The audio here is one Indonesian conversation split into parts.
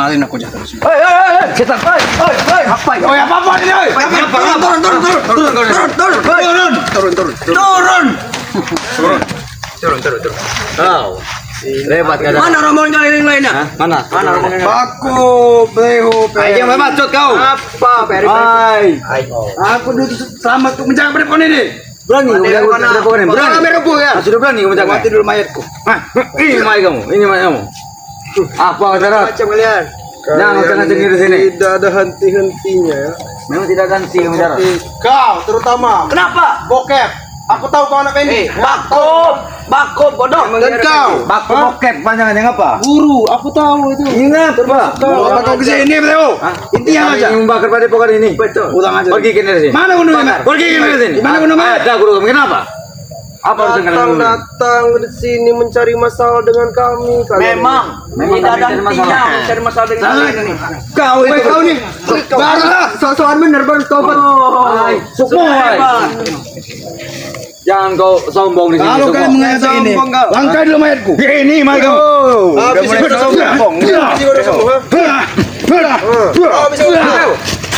Kenalin aku jatuh sini. Setan. Apa ini? Oh, apa ini? Turun. Oh. Lewat kan. Mana rombongan kalian yang lainnya? Mana? Aku Beho. Ayo memang cut kau. Apa? Aku dulu selamat untuk menjaga perempuan ini. Berani Merubuh ya. Sudah berani kamu jaga. Mati dulu mayatku. Ini mayat kamu. Apa darat? Macam kalian. Jangan ngaceng-ngaceng di sini. Tidak ada henti-hentinya ya. Memang tidak ganti kamu darat. Kau terutama. Kenapa? Bokep. Aku tahu kau anak ini. Bakop bodoh. Dan kau. Baku bokep panjangannya apa? Guru, aku tahu itu. Ingat apa? Apa kau kesini, Bro? Intinya aja. Ingin membakar pada pokok ini. Betul. Ulang aja. Pergi ke sini. Mana gunungnya? Pergi ke sini. Mana gunungnya? Ada guru kamu kenapa? Apa urusan kalian? Datang di sini mencari masalah dengan kami. Memang tidak ada hentinya mencari masalah dengan kalian ini. Kau itu Kau nih. Barulah sosokan bener baru tobat. semua. Jangan kau sombong di sini. Kalau kalian mengajak ini, langkai dulu mayatku. Ini mayat kamu. Udah mulai sombong.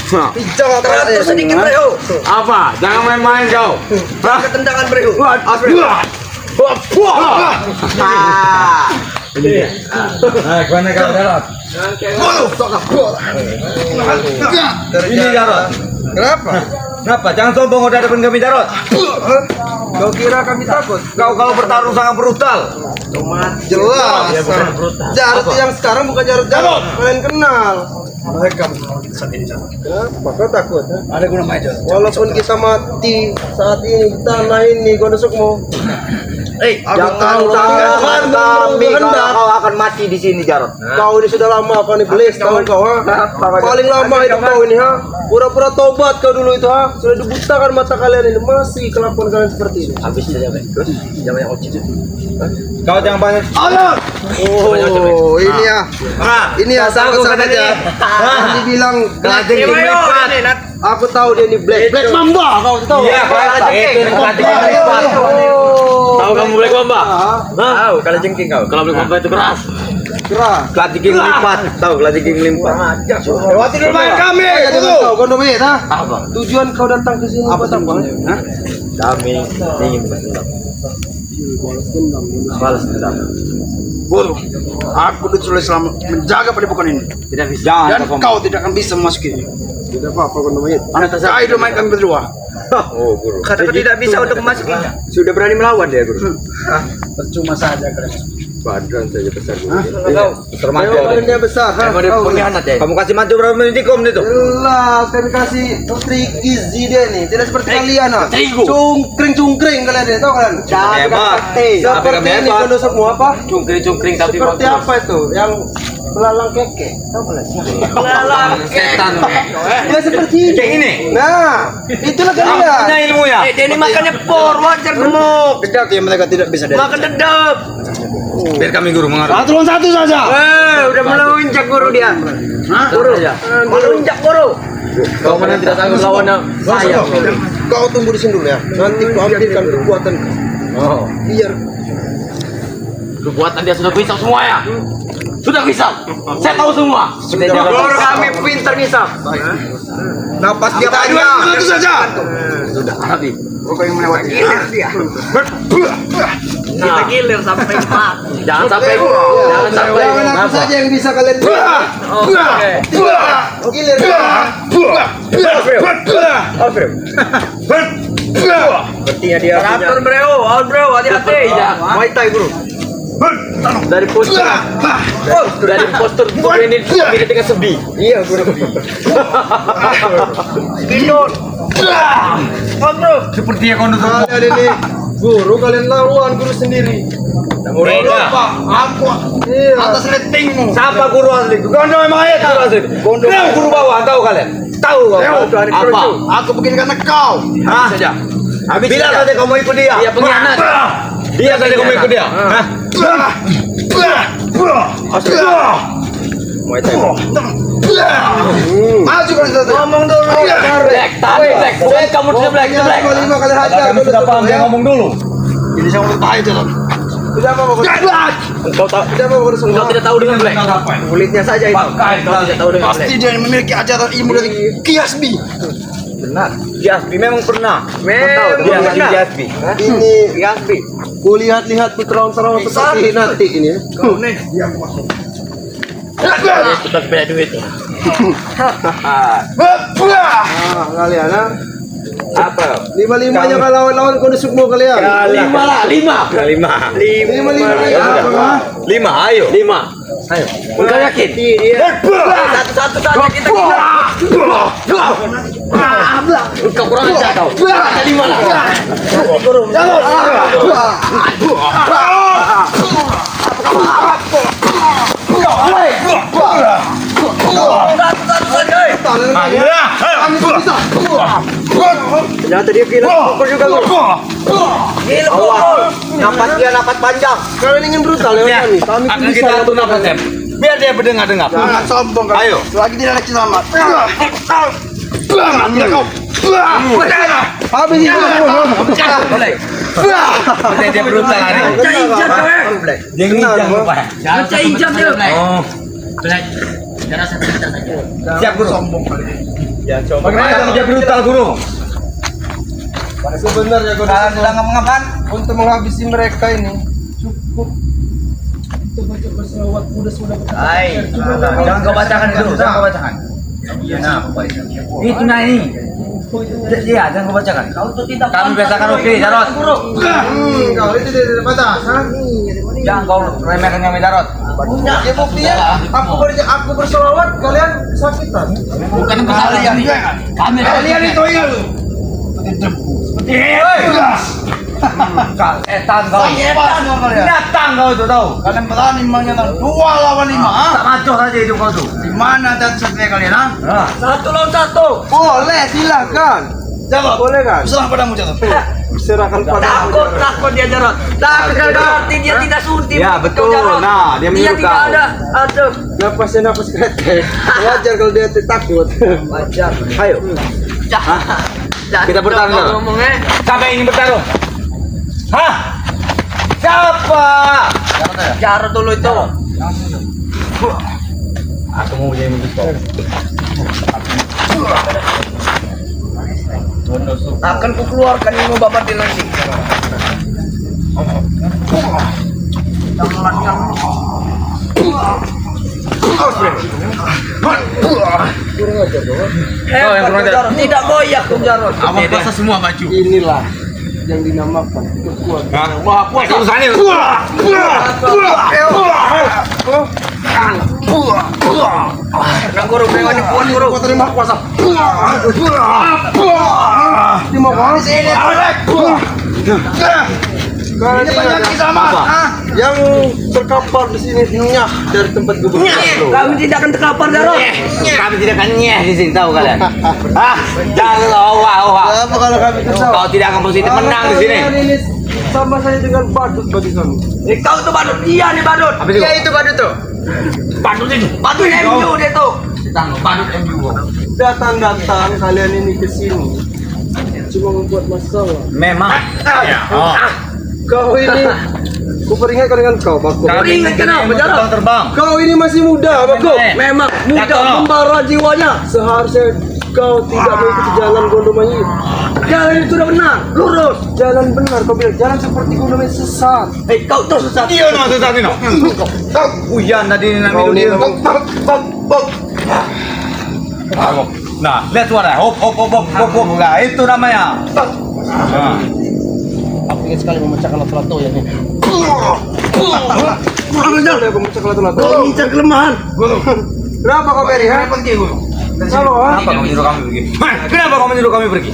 Pijak Teratur sedikit, Bro. Apa? Jangan main-main kau. Ketendangan, Bro. Gimana kau darat? Ini darat. Kenapa? Kenapa? Jangan sombong udah depan kami Jarot. Kau kira kami takut? Kau kalau bertarung sangat brutal. Jelas. Jarod yang sekarang bukan Jarod kalian kenal. Mereka Kenapa? Kau takut? Ya? ada guna mayat. Walaupun kita mati saat ini di tanah ini, kau nusukmu. Jangan tangan kami kalau kau akan mati di sini Jarot. Kau ini sudah lama kau ini belis tahu kau ha? Paling lama hidup kau ini ha? Pura-pura tobat kau dulu itu ha? Sudah dibutakan mata kalian ini masih kelakuan kalian seperti ini. Habis saja terus. Jangan yang ocit. Kau jangan banyak. Oh, ini ya. Ini ya sahabat aja. Dibilang black. Aku tahu dia ini black. Black Mamba kau tahu. Iya, tahu kamu Black Mamba? Tahu, kalau jengking kau. Kalau Black Mamba itu keras. Keras. Kelatiking lipat, tahu kelatiking lipat. Lewati dulu mayat kami. Kau kau nomit ha? Apa? Tujuan kau datang ke sini apa apa? Kami ingin bersenang. Balas dendam. Guru, aku disuruh selama menjaga padepokan ini. Tidak bisa. Dan kau tidak akan bisa memasuki ini. Tidak apa-apa kau nomit. Anak terserah hidup main kami berdua. Oh, guru. Kata tidak bisa untuk memasukinya. Sudah berani melawan dia, guru. Percuma saja kalian. Badan saja besar. Termaju. Badannya besar. Ha? Kamu kasih maju berapa menit kom itu? Jelas, kami kasih trik gizi dia nih. Tidak seperti kalian ah. Cungkring kalian ini, tahu kalian? Hebat. Seperti ini kalau semua apa? Cungkring tapi Seperti apa itu? Yang belalang keke, tahu kalian? Belalang setan. Ya seperti ini. Kayak ini. Nah, itulah kalian. Punya ilmu ya. Ini makannya por, wajar gemuk. Dedak ya mereka tidak bisa. Makan dedap. Biar kami guru mengarut. Satu lawan satu saja. Udah melunjak guru dia. Guru ya. Melunjak guru. Kau mana tidak tahu lawannya saya. Kau tunggu di sini dulu ya. Nanti kau ambilkan kekuatan. Oh. Biar Kekuatan dia sudah bisa semua ya. Sudah bisa. Saya tahu semua. Guru kami pintar ngisap. napas dia Kita panjang. itu saja. Sudah habis. Kau yang melewati. Dia. Kita gilir sampai mati. Jangan sampai. Jangan aku saja yang bisa kalian. Gilir. Sepertinya dia Teratur bro, hati-hati. Muay Thai guru. Dari postur tubuh ini mirip dengan sebi. Iya guru. Gendut. Sepertinya kondus. Kalian ini guru, kalian lawan guru sendiri. Beda. Aku Iya. atas lettingmu. Siapa guru asli? Gondo emang ayat guru asli. Gondo guru bawah tahu kalian? Tahu kau? Apa? Aku begini karena kau. Hah? Saja. Habis bilang saja kamu ikut dia. Dia pengkhianat. Dia saja kamu ikut dia. Hah? Muay Thai. Maju kan satu. Ngomong dulu. Black, tadi Black. Bukan kamu sudah Black, Black. 5 kali hajar. Sudah paham dia ngomong dulu. Ini saya mau bahaya jalan. Tidak apa bagus. Engkau tahu. Tidak apa bagus. Engkau tidak tahu dengan Black. Kulitnya saja itu. Engkau tidak tahu dengan Black. Pasti dia memiliki ajaran ilmu dari Kiasbi. Benar. Jasbi memang pernah. Memang Dia pernah. Jasbi. Ini Yasbi. Kulihat-lihat putra-putra seperti nanti ini. Kau nih, dia masuk. Kita beda duit. Kalian ah. Apa? 5-5 nya lawan-lawan kau semua kalian. 5 lah, 5. 5. 5, ayo. 5. Ayo. Engkau yakin? Satu-satu saja kita. Engkau kurang ajar kau. Ada 5 lah. Ternyata dia gila pukul juga lu. Gila pukul. Napas dia napas panjang. Kalian ingin brutal ya kami. Kami Akan bisa kita atur napasnya. Biar dia berdengar-dengar. Jangan sombong kau. Ayo. Selagi tidak ada selamat. Mati kau. habis itu. Boleh. Boleh dia berusaha lari. Dia nginjak rupanya. Baca injam dia. Oh. Jangan satu meter saja. Siap guru. Sombong kali. Ya coba. Bagaimana dia brutal guru? Sebenarnya kau Sedang mengaman. untuk menghabisi mereka ini cukup untuk baca berselawat kuda sudah. Hai. Jangan kau bacakan itu. Jangan kau bacakan. Iya nah, itu nah ini. Iya, jangan kau bacakan. Kau tuh tidak. Kami biasakan oke, Jarot. Kau itu tidak batas. Jangan kau remehkan kami, Jarot. Ya buktinya aku berselawat kalian kesakitan. Bukan kalian. Kami Kalian itu ya lu. Etan kau. Datang kau itu tahu. Kalian berani menyerang 2 lawan 5. Tak maco saja itu kau tuh. Di mana dan satria kalian? Nah. 1 lawan 1. Boleh, silakan. Jawab. Boleh kan? Serah padamu jawab. Serahkan pada Takut dia Jarot. Takut berarti dia tidak suntik. Ya, betul. Nah, dia Dia menyuruh tidak kau. ada. Aduh. napasnya napas kretek. Wajar kalau dia takut. Wajar. Ayo. Kita bertarung, Jarot. Ngomongnya. Siapa yang ingin bertarung? Hah? Siapa? Jarot dulu itu. Aku mau jadi pistol. Akan kukeluarkan ilmu babat di nanti. yang kurang ajar. Jarot. Tidak goyak tuh Jarot. Awak basah semua baju. Inilah yang dinamakan kekuatan. Wah, puas urusannya. Guru pengen dipuan guru. Kau terima kuasa. Terima kasih. Ini banyak sama. Yang terkapar di sini nyah dari tempat gubernur. Kami tidak akan terkapar Jarot. Kami tidak akan nyeh di sini tahu kalian. Hah? Jangan wah. Apa kalau kami kesal? Kau tidak akan positif menang di sini. Kalian ini sama saya dengan badut bagi kami. Kau tuh badut. Iya nih badut. Apa itu? Iya itu badut tuh. Badut itu. Badut MU dia tuh. Badut MU. Datang kalian ini ke sini cuma membuat masalah. Memang. Ya. Oh. Kau ini, ku peringatkan dengan kau, Bako. Kami Ingat kenapa, Jarot? terbang. Kau ini masih muda, Bako. Memang muda Jatuh. membara jiwanya. Seharusnya kau tidak mengikuti jalan Gondomayi. Jalan itu sudah benar, lurus. Jalan benar, kau bilang jalan seperti Gondomayi sesat. Kau tuh sesat. Iya no sesat ini no. Uyan tadi ini Kau ini Nah, lihat suara. Hop. Nah, itu namanya. Nah. aku ingin sekali memecahkan lato-lato ya nih. Udah memecahkan lato-lato. Mengincar kelemahan. Berapa kau beri? Ha? Halo, ha? Kenapa kau menyuruh kami pergi? Kenapa kau menyuruh kami pergi?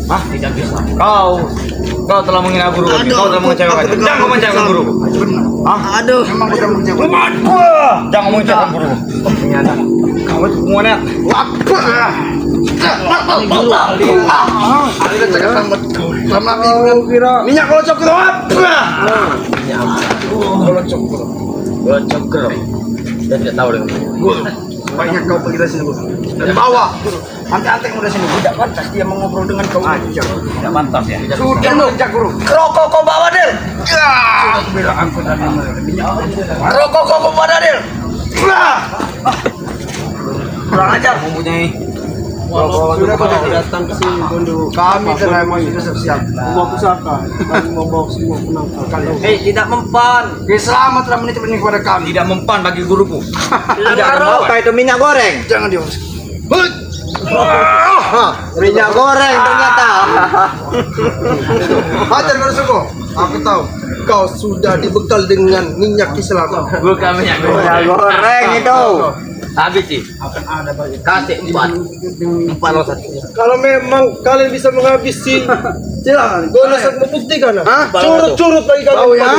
Hah? Tidak bisa. Kau telah menghina guru kami. Kau telah mengecewakan. Jangan kau mengecewakan guru. Hah? Aduh. Memang udah mengecewakan. Jangan mengecewakan guru. Kau itu pengonet. Kau kira Minyak kolocok itu apa? Gocok guru. Dia tidak tahu dengan guru. Sebaiknya kau pergi dari sini guru. Dan bawa antek-antekmu dari sini. Tidak pantas dia mengobrol dengan kau. Tidak pantas ya. Sudah menjak guru. Rokok kau bawa Del. Sudah aku bilang angkut dan Rokok kau bawa Del. Kurang ajar. Mempunyai Sudah pada datang ke sini Bondo. kami telah sudah siap. Mau pusaka, kami mau bawa semua penangkal kalian. Hei, tidak mempan. Selamat telah menitip ini kepada kami. tidak mempan bagi guruku. Tidak ngaruh. itu minyak goreng. Jangan dia. Minyak goreng ternyata. Hajar Marsuko, aku tahu kau sudah dibekal dengan minyak Islam. Bukan minyak Goreng itu. Habis sih. Akan ada bagi Kasih 4 lawan 1. Kalau memang kalian bisa menghabisi, silakan. bonus membuktikan. Curut-curut bagi kalian. ya?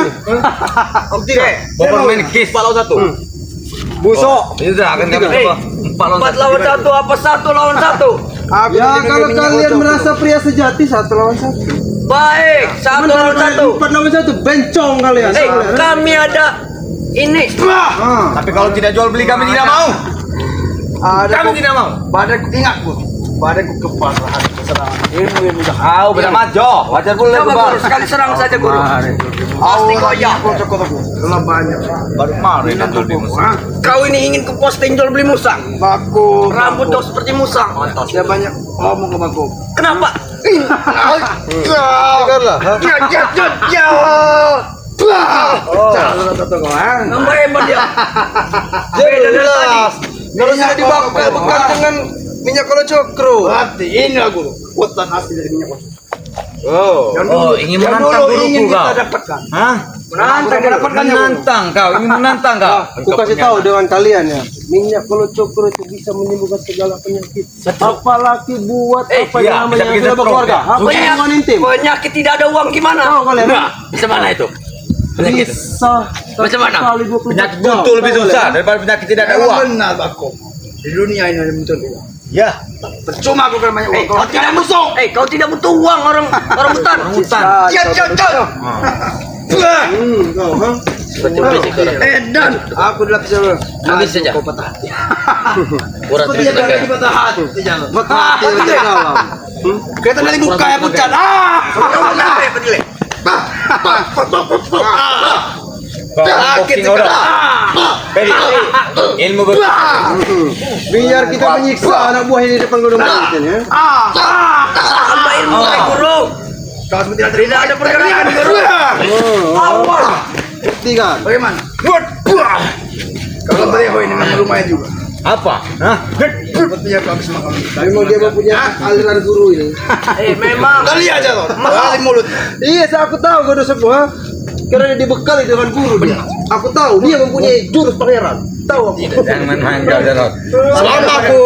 Tidak. Bapak main kis 4 lawan 1. Busuk. Ini sudah akan kami coba 4 lawan 4 lawan 1 apa 1 lawan 1? Ya kalau kalian merasa pria sejati 1 lawan 1. Baik, 1 lawan 1. 4 lawan 1 bencong kalian. Hei, kami ada ini. Tapi kalau tidak jual beli kami tidak mau. Kami tidak mau. Badanku ingat guru. Badanku kebal lahan keserangan. Ilmu yang mudah. Kau benar majo. Wajar pula Coba kebal. guru, sekali serang saja guru. Pasti koyak. Telah banyak. Baru kemarin kan jual beli musang. Kau ini ingin ke posting jual beli musang. Baku. Rambut kau seperti musang. Dia banyak ngomong ke baku. Kenapa? Dengarlah. Nambah hebat dia. Jelas. Kalau sudah dibakar dengan minyak kolo cokro. Berarti ini lah guru. Hutan asli dari minyak kotor. Oh. Oh, ingin Yang menantang dulu ingin guruku kita kau. dapatkan. Hah? Menantang mendapatkannya guru. Menantang kau, ingin menantang kau. Aku kasih tahu dengan kalian ya, minyak kolo cokro itu bisa menyembuhkan segala penyakit. Apalagi buat apa iya, yang bisa namanya bikin sudah stroke, berkeluarga. ya. Apa yang hubungan intim? Penyakit tidak ada uang gimana? Tahu kalian? Bisa mana itu? Bisa. Macam mana? Sekali 24 Penyakit jam. buntul lebih susah daripada penyakit tidak ada Memang uang. benar baku. Di dunia ini ada betul uang. Ya. Percuma aku kalau banyak uang. Kau tidak musuh. Kau tidak butuh uang orang hutan. Hutan. Kau, ha? Dan aku adalah bisa. Habis saja. Kau patah hati. Seperti Dia ada patah hati. Patah hati di dalam. Kita dari buka ya pucat. Sakit Beri ilmu Biar kita menyiksa anak buah ini di depan gunung Mountain ya. Tambah ilmu guru. Kau tidak ada pergerakan guru. Buktikan. Bagaimana? Kalau beliau ini memang lumayan juga. apa? Hah? Sepertinya kau habis makan. Memang dia mempunyai aliran guru ini. Memang. Kali aja loh. Kali mulut. Iya, aku tahu kau semua. Karena dia dibekali dengan guru dia. Aku tahu dia mempunyai jurus pangeran. Tahu aku. Jangan main kau Jarot. Selama aku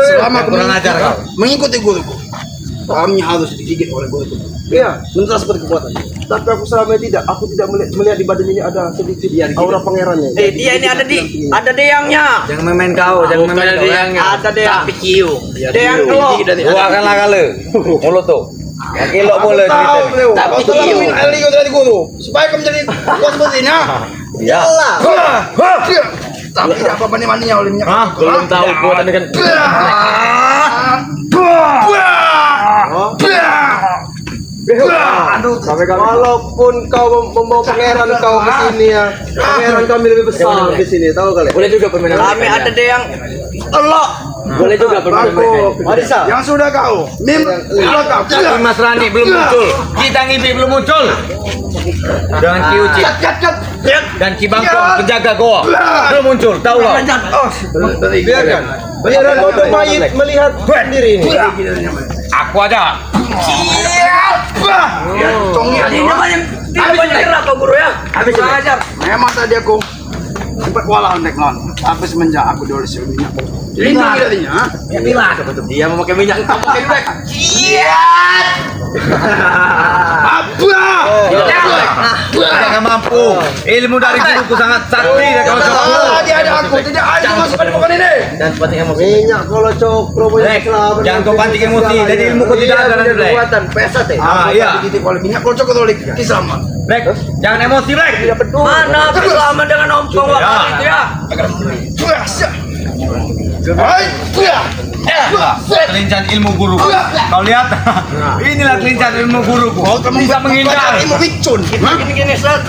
selama aku kurang ajar kau. mengikuti guruku, kami harus digigit oleh guruku. Iya, mental seperti kekuatan. Tapi aku selama ini tidak. Aku tidak melihat di badan ini ada sedikit aura pangerannya. Dia ini ada deyangnya. Jangan main kau, jangan main deyangnya. Ada deyang. Tapi cium. Deyang kelok. Gua akan lagale. Mulut tuh. Yang elok boleh Tahu beliau. Tapi Kau telah dia- minta ilmu dari guru supaya kau menjadi bos seperti ini. Ya. Tapi tidak apa-apa nih maninya oleh minyak. Hah? Belum tahu gua tadi kan. Aduh, Walaupun kau membawa pangeran kau ke sini ya, pangeran kami lebih besar di sini, tahu kalian? Boleh juga permainan. Kami ada deyang elok. Boleh juga permainan. Marisa, yang sudah kau, kau. Tapi Mas Rani belum muncul. Kita ngipi belum muncul. Dengan Ki Uci dan Ki Bangkong penjaga goa belum muncul. Tahu kau? biarkan. Biarkan bodoh mayit melihat sendiri ini. Aku aja. Ini namanya tidak banyak gerak kau guru ya. Habis ajar. Memang tadi aku sempat kewalahan naik non, tapi semenjak aku dulu sih minyak. Lindungi tadinya. Bila dia memakai minyak, kamu pakai black. Jangan mampu. Ilmu dari guruku sangat sakti dan kau coba. Dia ada aku, tidak ada masuk pada bukan ini. Dan pancing emosi. Minyak kalau cokro Black, jangan kau pancing emosi. Jadi ilmu kau tidak ada dan Black. kekuatan pesat ya. Ah iya. Dititip oleh minyak kolcok atau oleh kisama. Black, jangan emosi Black. Mana bersama dengan ompong waktu itu ya. Kelincahan ilmu guruku. Kau lihat? Inilah kelincahan ilmu guruku. Bisa menghindar. Ilmu Wicun. Gini, set.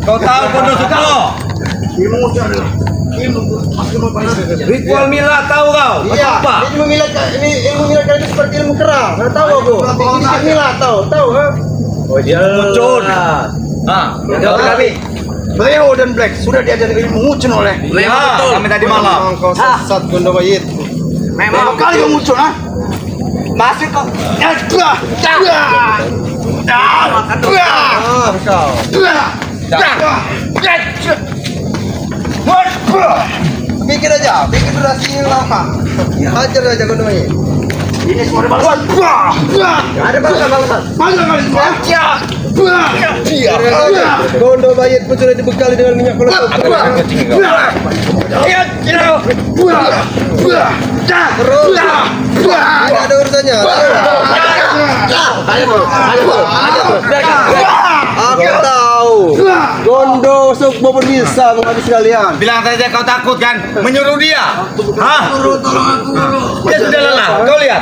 Kau tahu Kondo Sukmo? Ritual Mila tahu kau? Iya. Apa? Ilmu milat kali seperti ilmu kera. Nggak tahu aku. Ilmu milat tahu ha? Oh dia muncul. Nah, jawab kami. Leo dan Black sudah diajarin ilmu muncul oleh Leo betul. Kami tadi malam. Kau sesat Gondo Mayit. Memang kali kamu muncul, ha? Masih kok. Kau. Pikir durasi yang lama. Hajar aja Gondo Mayit. Ini semua ada balasan. Ada balasan. Mana kali semua? Gondo Mayit pun sudah dibekali dengan minyak kelapa. Terus. Ini ada urusannya. Aku tahu. Gondo Sukmo pun bisa menghabisi kalian. Bilang saja kau takut kan menyuruh dia. Hah? Dia sudah lelah. Kau lihat.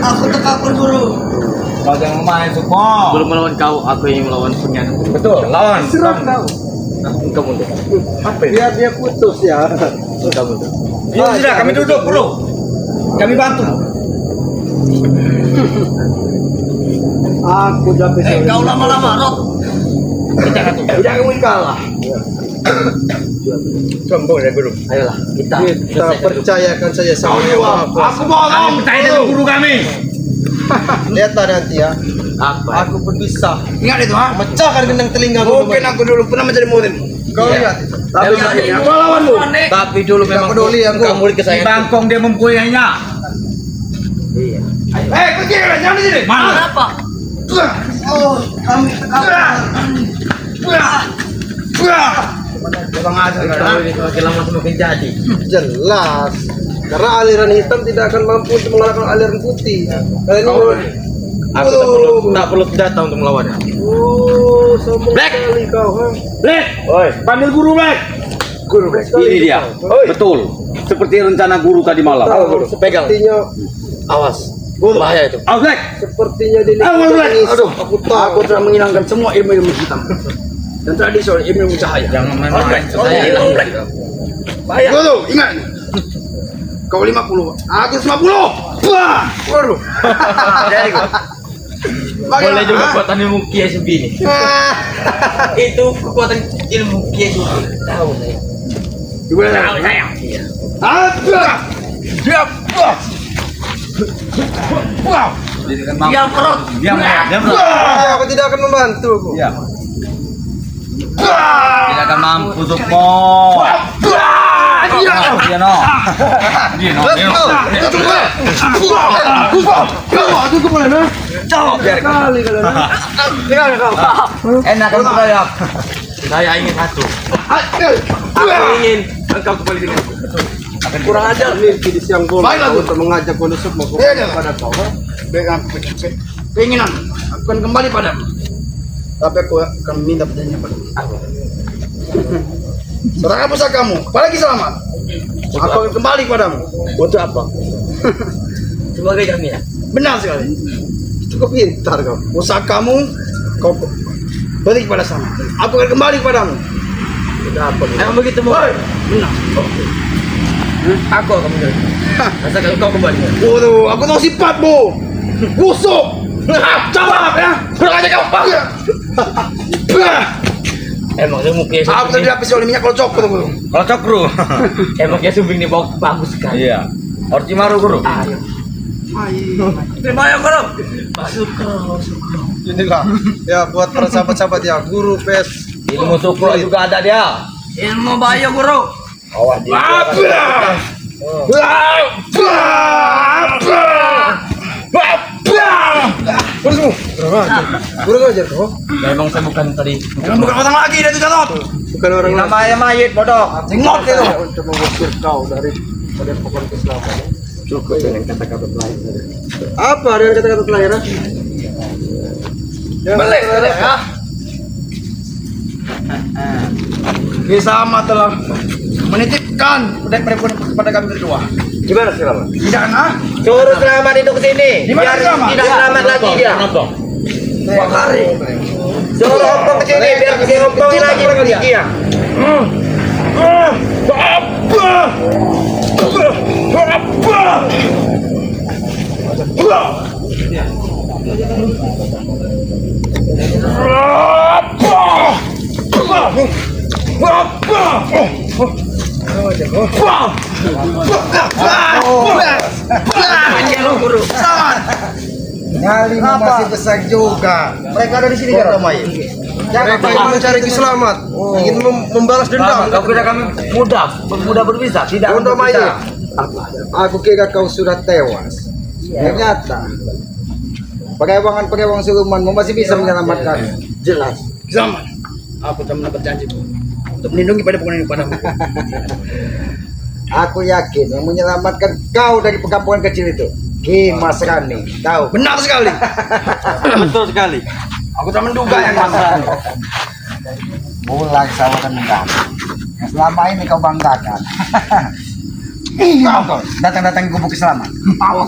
Aku terkapar guru. Kau jangan main Sukmo. Belum melawan kau, aku yang melawan pengkhianat. Betul. Lawan. Serang kau. Engkau mundur. Biar dia putus ya. Engkau mundur. Ya sudah, kami duduk dulu. Kami bantu. Aku dapat. Kau lama-lama, Rok. Tidak ingin kalah. Sombong ya guru. Ayolah, kita Percayakan saja sama Yang Maha Kuasa. Aku bohong. Kami percaya dengan guru kami. Lihatlah nanti ya. apa? Aku pun bisa Ingat itu, ha? memecahkan gendang telinga Mungkin aku dulu pernah menjadi murid. Kau lihat itu. Tapi akhirnya aku lawanmu. Tapi dulu Tidak memang peduli aku. kamu murid Di kesayangan. Bangkong dia mempunyainya. Iya. Pergi, jangan di sini. Mana? Kenapa? Oh, kami Bang aja Kalau ini semakin lama semakin jadi. Jelas. Karena aliran hitam tidak akan mampu untuk mengalahkan aliran putih. Kalian ini Aku tak perlu datang untuk melawannya. oh, sombong Black. sekali kau, ha? Black. Oi, panggil guru Black. Guru Black. Ini dia. Betul. Seperti rencana guru tadi malam. Pegang. Sepertinya, Awas. Bahaya itu. Oh, Black. sepertinya dia Black. Aduh, aku tahu. Aku telah menghilangkan semua ilmu-ilmu hitam dan tradisional ilmu cahaya. Jangan main-main. Saya hilang Black. Bahaya. Guru, ingat. Kau 50, aku 50. Wah, waduh. Jadi kok. Boleh juga kekuatan ilmu Kiai Subini. Itu kekuatan ilmu Kiai Subini. Tahu saya. Gimana? Tahu saya. Iya. Siap. Wow. Diam perut. Diam. Aku tidak akan membantu. Diam. Tidak akan mampu Sukmo. Dia no. Aku kemana? Kali kalian. Enak kan teriak. Saya ingin satu. Aku ingin engkau kembali denganku. Kurang ajar nih di siang bola Baiklah, Guru. untuk mengajak Gondo Sukmo kepada kau. Ha? Keinginan aku akan kembali padamu. Tapi aku akan minta perjanjian padamu. Serahkan pusakamu, apalagi selamat. Aku akan kembali padamu. Untuk apa? Sebagai jaminan. Benar sekali. Cukup pintar kau. Pusakamu kau beri kepada sana. Aku akan kembali padamu. Emang begitu mau? Benar. Aku akan menjadi. Asalkan kau kembali. Waduh, aku tahu sifatmu. Busuk. Jawab ya. Kurang aja kau. Emang ilmu Kiai Aku tadi Subini. lapis oleh minyak kolcok tuh. Kalau cokru. Emang Kiai Subini bagus sekali. Iya. Orochimaru guru. Ayo. Terima ya guru. Masuk kau. Inilah ya buat para sahabat-sahabat ya, guru pes. Ilmu Sukmo juga ada dia. Ilmu bahaya guru. Awas dia. Guru ngajar kau. Memang saya bukan tadi. Bukan orang lagi dia itu Gatot. Bukan orang lain. Namanya mayit bodoh. Tengok itu. Untuk mengusir kau dari pokok keislaman. Cukup dengan kata-kata lain. Apa dengan kata-kata terakhir? Ha? Ya, Boleh, kata-kata- ya. Kisama telah menitipkan pendek-pendek kepada kami berdua. Gimana Selamat? Tidak ah? Suruh Selamat itu ke sini. Di mana Biar Selamat? tidak selamat lagi dia. Bakari. Suruh Ompong ke sini biar dia ngompongin lagi dengan dia. Nyali masih besar juga. Mereka ada di sini kan Romai. Mereka ingin mencari Ki Selamat, ingin membalas dendam. Kau kira kami mudah berbisa? Tidak Untuk berbisa. Aku kira kau sudah tewas. Ternyata pegawang silumanmu masih bisa menyelamatkan. Jelas. Zaman. Aku telah berjanji untuk melindungi pada pokok ini padamu. Aku yakin yang menyelamatkan kau dari perkampungan kecil itu Ki Mas Rani. Tahu? Benar sekali. Betul sekali. Aku tak menduga yang masalah. Pulang sama dendam. Yang selama ini kau banggakan. Kau datang-datang ke Bukit Selamat. Tahu